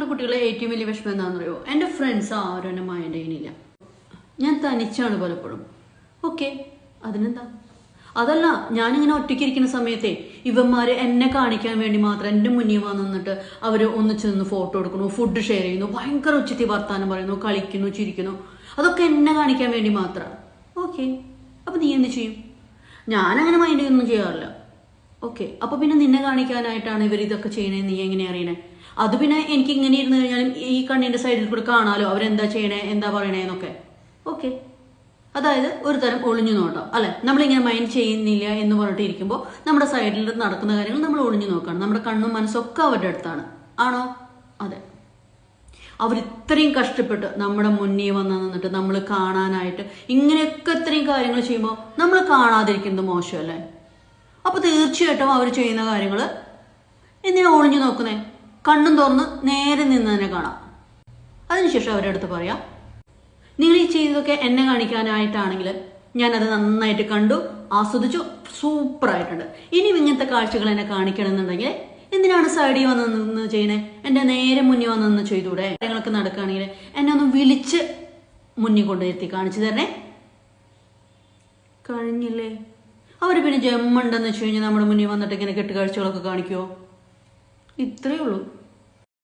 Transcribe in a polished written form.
നമ്മുടെ കുട്ടികളെ ഏറ്റവും വലിയ വിഷമം എന്താണെന്ന് അറിയുമോ? എൻ്റെ ഫ്രണ്ട്സ് ആരും എന്നെ മൈൻഡ് ചെയ്യുന്നില്ല, ഞാൻ തനിച്ചാണ് പലപ്പോഴും. ഓക്കെ, അതിനെന്താ? അതല്ല, ഞാനിങ്ങനെ ഒറ്റയ്ക്കിരിക്കുന്ന സമയത്തെ ഇവന്മാർ എന്നെ കാണിക്കാൻ വേണ്ടി മാത്രം എൻ്റെ മുന്നിൽ വന്നിട്ട് അവർ ഒന്നിച്ച് നിന്ന് ഫോട്ടോ എടുക്കുന്നു, ഫുഡ് ഷെയർ ചെയ്യുന്നു, ഭയങ്കര ഉച്ചത്തി വർത്താനം പറയുന്നു, കളിക്കുന്നു, ചിരിക്കുന്നു. അതൊക്കെ എന്നെ കാണിക്കാൻ വേണ്ടി മാത്രം. ഓക്കെ, അപ്പം നീ എന്ത് ചെയ്യും? ഞാനങ്ങനെ മൈൻഡ് ഒന്നും ചെയ്യാറില്ല. ഓക്കെ, അപ്പോൾ പിന്നെ നിന്നെ കാണിക്കാനായിട്ടാണ് ഇവർ ഇതൊക്കെ ചെയ്യണേ, നീ എങ്ങനെ അറിയണേ? അത് പിന്നെ എനിക്ക് ഇങ്ങനെ ഇരുന്ന് കഴിഞ്ഞാലും ഈ കണ്ണിൻ്റെ സൈഡിൽ കൂടെ കാണാലോ അവരെന്താ ചെയ്യണേ, എന്താ പറയണേന്നൊക്കെ. ഓക്കെ, അതായത് ഒരു തരം ഒളിഞ്ഞു നോട്ടം അല്ലെ. നമ്മളിങ്ങനെ മൈൻഡ് ചെയ്യുന്നില്ല എന്ന് പറഞ്ഞിട്ട് ഇരിക്കുമ്പോൾ നമ്മുടെ സൈഡിൽ നടക്കുന്ന കാര്യങ്ങൾ നമ്മൾ ഒളിഞ്ഞു നോക്കണം. നമ്മുടെ കണ്ണും മനസ്സൊക്കെ അവരുടെ അടുത്താണ്. ആണോ? അതെ. അവർ ഇത്രയും കഷ്ടപ്പെട്ട് നമ്മുടെ മുന്നിൽ വന്ന് നിന്നിട്ട് നമ്മൾ കാണാനായിട്ട് ഇങ്ങനെയൊക്കെ ഇത്രയും കാര്യങ്ങൾ ചെയ്യുമ്പോൾ നമ്മൾ കാണാതിരിക്കുന്നത് മോശമല്ലേ? അപ്പോൾ തീർച്ചയായിട്ടും അവർ ചെയ്യുന്ന കാര്യങ്ങൾ എന്തിനാ ഒളിഞ്ഞു നോക്കുന്നേ? കണ്ണും തുറന്ന് നേരെ നിന്ന് തന്നെ കാണാം. അതിനുശേഷം അവരുടെ അടുത്ത് പറയാം, നിങ്ങൾ ഈ ചെയ്തതൊക്കെ എന്നെ കാണിക്കാനായിട്ടാണെങ്കിൽ ഞാനത് നന്നായിട്ട് കണ്ടു, ആസ്വദിച്ചു, സൂപ്പറായിട്ടുണ്ട്. ഇനിയും ഇങ്ങനത്തെ കാഴ്ചകൾ എന്നെ കാണിക്കണമെന്നുണ്ടെങ്കിൽ എന്തിനാണ് സൈഡിൽ വന്ന് നിന്ന് ചെയ്യണേ? എൻ്റെ നേരെ മുന്നിൽ വന്ന് നിന്ന് ചെയ്തൂടെ? കാര്യങ്ങളൊക്കെ നടക്കുകയാണെങ്കിൽ എന്നെ ഒന്ന് വിളിച്ച് മുന്നിൽ കൊണ്ടുവരുത്തി കാണിച്ചു തരണേ. കഴിഞ്ഞില്ലേ? അവർ പിന്നെ ജമ്മുണ്ടെന്ന് വെച്ച് കഴിഞ്ഞാൽ നമ്മുടെ മുന്നിൽ വന്നിട്ട് ഇങ്ങനെ കെട്ടുകാഴ്ചകളൊക്കെ കാണിക്കുമോ? ഇത്രയേ ഉള്ളൂ.